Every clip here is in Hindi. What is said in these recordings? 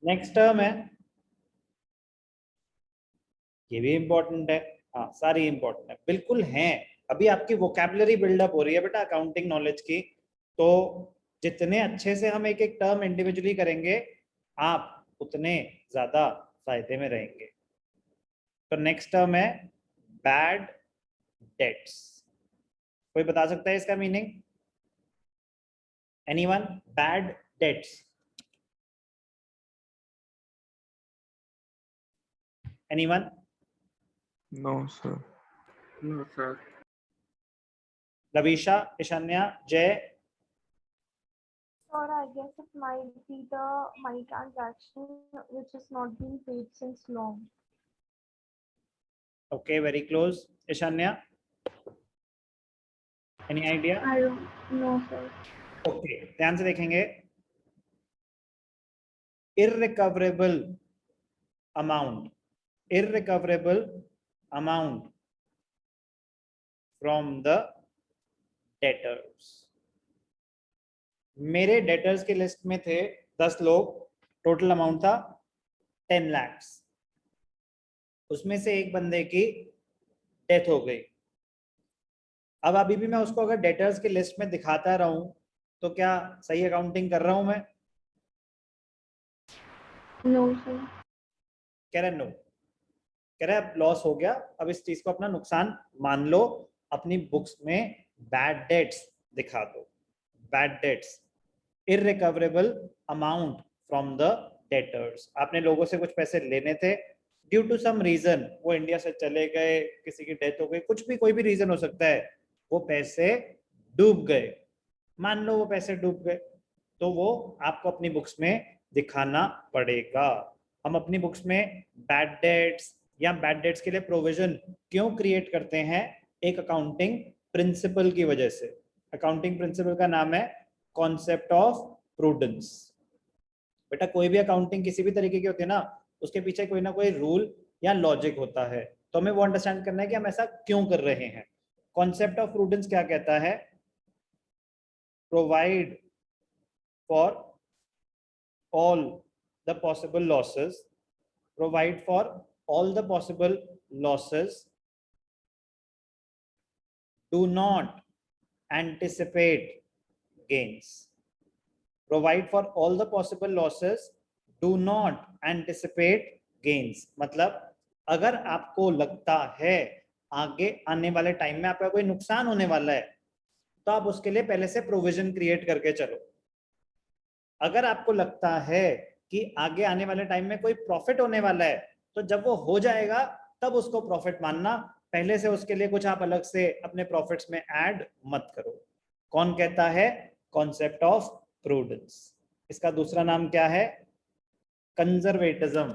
नेक्स्ट टर्म है, ये भी इंपॉर्टेंट है। हाँ, सारी इंपॉर्टेंट है, बिल्कुल हैं। अभी आपकी वोकैबुलरी बिल्डअप हो रही है बेटा अकाउंटिंग नॉलेज की। तो जितने अच्छे से हम एक एक टर्म इंडिविजुअली करेंगे, आप उतने ज्यादा फायदे में रहेंगे। तो नेक्स्ट टर्म है बैड डेट्स। कोई बता सकता है इसका meaning? Anyone? Bad debts, anyone? No sir. No sir. Lavisha, Ishanya, Jay? Or I guess it might be the money transaction which is not being paid since long. Okay, very close. Ishanya, any idea? I don't know, sir. Okay, ध्यान से देखेंगे। irrecoverable amount, irrecoverable amount from the debtors। मेरे डेटर्स की लिस्ट में थे 10 लोग, टोटल अमाउंट था 10 लाख। उसमें से एक बंदे की डेथ हो गई। अब अभी भी मैं उसको अगर डेटर्स की लिस्ट में दिखाता रहूं तो क्या सही अकाउंटिंग कर रहा हूं मैं? No, sir. कह रहे नो, कह रहे अब लॉस हो गया, अब इस चीज को अपना नुकसान मान लो, अपनी बुक्स में बैड डेट्स दिखा दो। Bad debts, irrecoverable amount from the debtors. आपने लोगों से कुछ पैसे लेने थे, ड्यू टू सम रीजन वो इंडिया से चले गए, किसी की डेथ हो गई, कुछ भी, कोई भी रीजन हो सकता है, वो पैसे डूब गए। मान लो वो पैसे डूब गए, तो वो आपको अपनी बुक्स में दिखाना पड़ेगा। हम अपनी बुक्स में बैड डेट्स या बैड डेट्स के लिए प्रोविजन क्यों क्रिएट करते हैं? एक अकाउंटिंग प्रिंसिपल की वजह से। अकाउंटिंग प्रिंसिपल का नाम है कॉन्सेप्ट ऑफ प्रूडेंस। बेटा कोई भी अकाउंटिंग किसी भी तरीके की होती है ना, उसके पीछे कोई ना कोई रूल या लॉजिक होता है, तो हमें वो अंडरस्टैंड करना है कि हम ऐसा क्यों कर रहे हैं। कॉन्सेप्ट ऑफ प्रूडेंस क्या कहता है? Provide for all the possible losses, provide for all the possible losses, do not anticipate gains। provide for all the possible losses, do not anticipate gains मतलब अगर आपको लगता है आगे आने वाले टाइम में आपका कोई नुकसान होने वाला है, तो आप उसके लिए पहले से प्रोविजन क्रिएट करके चलो। अगर आपको लगता है कि आगे आने वाले टाइम में कोई प्रॉफिट होने वाला है, तो जब वो हो जाएगा तब उसको प्रॉफिट मानना, पहले से उसके लिए कुछ आप अलग से अपने प्रॉफिट्स में ऐड मत करो। कौन कहता है? Concept of prudence. इसका दूसरा नाम क्या है? Conservatism.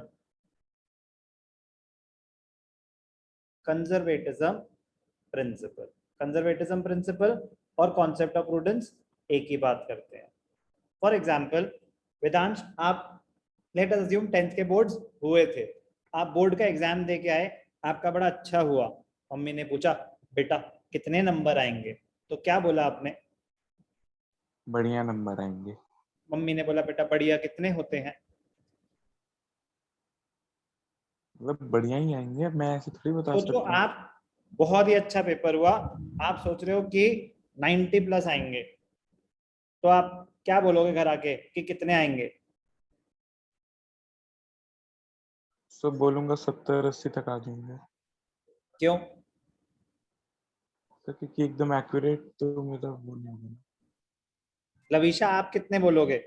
Conservatism principle. Conservatism principle और कॉन्सेप्ट ऑफ प्रूडेंस एक ही बात करते हैं। फॉर एग्जाम्पल वेदांश, आप लेट अस अज्यूम 10th के बोर्ड्स हुए थे, आप बोर्ड का एग्जाम दे के आए, आपका बड़ा अच्छा हुआ, मम्मी ने पूछा बेटा कितने नंबर आएंगे, तो क्या बोला आपने? बढ़िया नंबर आएंगे। मम्मी ने बोला बेटा बढ़िया कितने होते हैं? मतलब बढ़िया ही आएंगे, मैं ऐसे थोड़ी बता तो सकता जो हूँ। आप बहुत ही अच्छा पेपर हुआ, आप सोच रहे हो कि 90 प्लस आएंगे, तो आप क्या बोलोगे घर आके कि कितने आएंगे? सब बोलूंगा 70-80 तक आ जाएंगे। क्यों? तो क्योंकि एकदम एक्यूरेट तो मेरा वो नहीं होगा। लवीशा आप कितने बोलोगे?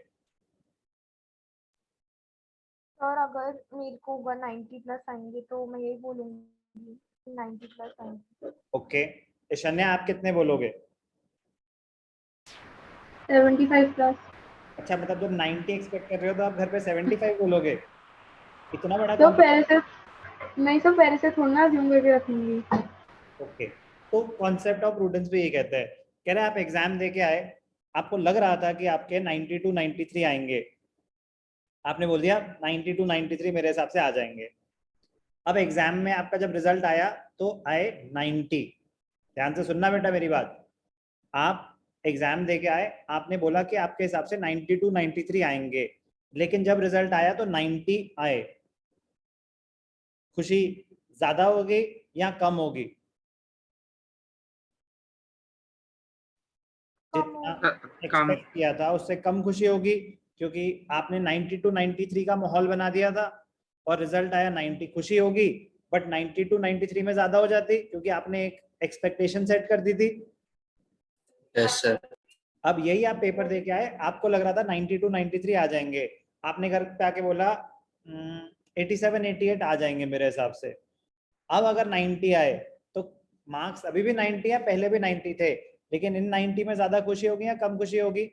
और अगर मेरे को 190 प्लस आएंगे तो मैं यही बोलूंगी 90 प्लस आएंगे। ओके, ईशान्या आप कितने बोलोगे? 75 प्लस। अच्छा, मतलब जब 90 एक्सपेक्ट कर रहे हो तो आप घर पे 75 बोलोगे? इतना बड़ा तो पहले से नहीं, तो पहले से थोड़ा ना जूम करके रखूंगी। ओके, तो कॉन्सेप्ट ऑफ प्रूडेंस भी ये कहता है, कह रहे हैं आप एग्जाम दे के आए, आपको लग रहा था कि आपके 90 to 93 आएंगे, आपने बोल दिया 90 to 93 मेरे हिसाब से आ जाएंगे। अब एग्जाम में आपका जब रिजल्ट आया तो आए 90। ध्यान से सुनना बेटा मेरी बात, आप एग्जाम दे के आए, आपने बोला कि आपके हिसाब से 90 to 93 आएंगे, लेकिन जब रिजल्ट आया तो 90 आए, खुशी ज्यादा होगी या कम होगी? जितना कम। एक्सपेक्ट किया था उससे कम खुशी होगी, क्योंकि आपने 90 to 93 का माहौल बना दिया था और रिजल्ट आया 90, खुशी होगी। बट 90 to 93 में ज्यादा हो जाती, क्योंकि आपने एक एक्सपेक्टेशन सेट कर दी थी। Yes sir. अब यही आप पेपर दे के आए, आपको लग रहा था 90 to 93 आ जाएंगे, आपने घर पे आके बोला 87 88 आ जाएंगे मेरे हिसाब से। अब अगर 90 आए तो मार्क्स अभी भी 90 है, पहले भी 90 थे, लेकिन इन 90 में ज्यादा खुशी होगी या कम खुशी होगी?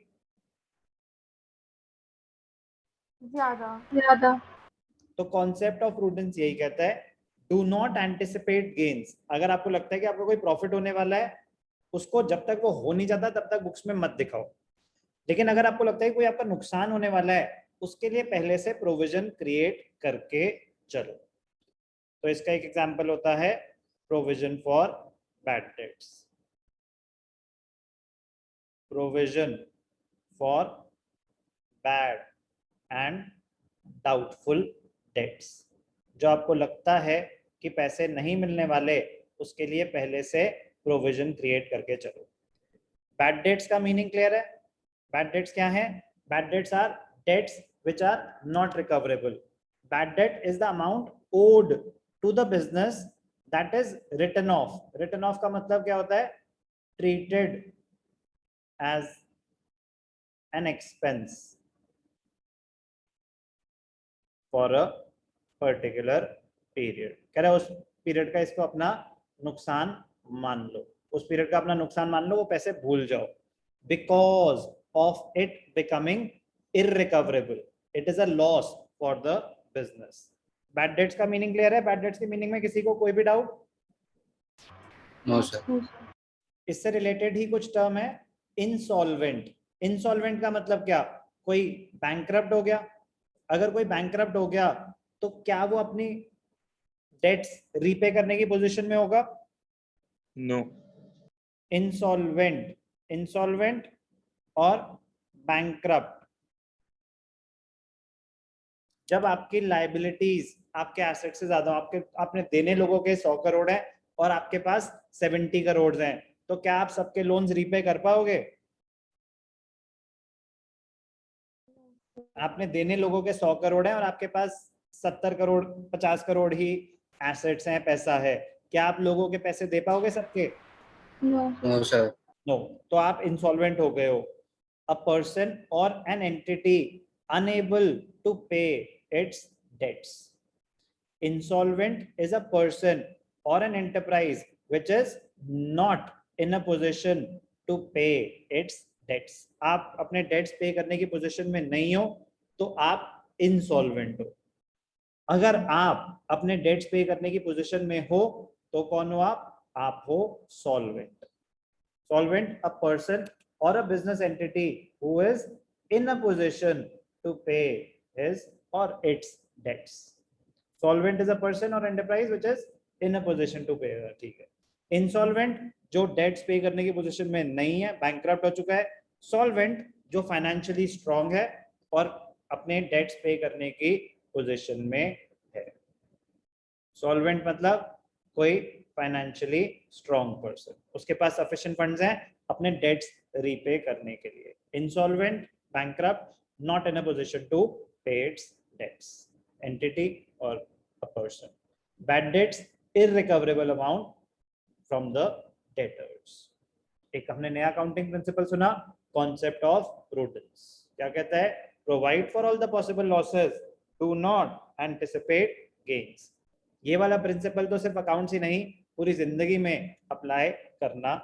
ज्यादा। तो कॉन्सेप्ट ऑफ प्रूडेंस यही कहता है, डू नॉट एंटिसिपेट गेन्स। अगर आपको लगता है कि आपको कोई प्रॉफिट होने वाला है, उसको जब तक वो हो नहीं जाता तब तक बुक्स में मत दिखाओ। लेकिन अगर आपको लगता है कोई आपका नुकसान होने वाला है, उसके लिए पहले से प्रोविजन क्रिएट करके चलो। तो इसका एक एग्जांपल होता है provision for bad debts. Provision for bad and doubtful debts. जो आपको लगता है कि पैसे नहीं मिलने वाले, उसके लिए पहले से प्रोविजन क्रिएट करके चलो। बैड डेट्स का मीनिंग क्लियर है? बैड डेट्स क्या है? Bad debts are debts which are not recoverable. Bad debt is the amount owed to the business that is written off. Written off का मतलब क्या होता है? Treated as an expense for a particular period. कह रहा है उस पीरियड का इसको अपना नुकसान मान लो, उस पीरियड का अपना नुकसान मान लो, वो पैसे भूल जाओ। Because of it becoming irrecoverable, it is a loss for the business. Bad debts का मीनिंग क्लियर है? बैड डेट्स की मीनिंग में किसी को कोई भी डाउट? No sir. इससे रिलेटेड ही कुछ टर्म है, इंसॉल्वेंट। इंसॉल्वेंट का मतलब क्या? कोई बैंकरप्ट हो गया। अगर कोई बैंकरप्ट हो गया तो क्या वो अपनी डेट्स रीपे करने की पोजीशन में होगा? नो। इंसॉल्वेंट, इंसॉल्वेंट और बैंकरप्ट, जब आपकी लायबिलिटीज आपके एसेट से ज्यादा, आपने देने लोगों के 100 करोड़ है और आपके पास 70 करोड़ हैं, तो क्या आप सबके लोन्स रीपे कर पाओगे? आपने देने लोगों के 100 करोड़ हैं और आपके पास 70 करोड़ 50 करोड़ ही एसेट्स हैं, पैसा है, क्या आप लोगों के पैसे दे पाओगे सबके? No sir. नो। तो आप इंसॉल्वेंट हो गए हो। अ पर्सन और an entity unable to pay its debts. Insolvent is a person or an enterprise which is not in a position to pay its debts. आप अपने debts पे करने की पोजीशन में नहीं हो तो आप insolvent हो। अगर आप अपने debts पे करने की पोजीशन में हो तो कौन हो आप हो solvent. Solvent, a person or a business entity who is in a position to pay his or its debts. Solvent is a person or enterprise which is in a position to pay. ठीक है। Insolvent जो debts पे करने की पोजीशन में नहीं है, bankrupt हो चुका है। Solvent जो financially strong है और अपने debts पे करने की पोजीशन में है। Solvent मतलब कोई financially strong person, उसके पास sufficient funds हैं अपने debts repay करने के लिए। Insolvent, bankrupt, not in a position to pay its debts. Entity or a person. Bad debts, irrecoverable amount from the debtors. एक हमने नया अकाउंटिंग प्रिंसिपल सुना, कॉन्सेप्ट ऑफ प्रूडेंस। क्या कहता है? Provide for all the possible losses, do not anticipate gains. ये वाला प्रिंसिपल तो सिर्फ अकाउंट्स ही नहीं, पूरी जिंदगी में अप्लाई करना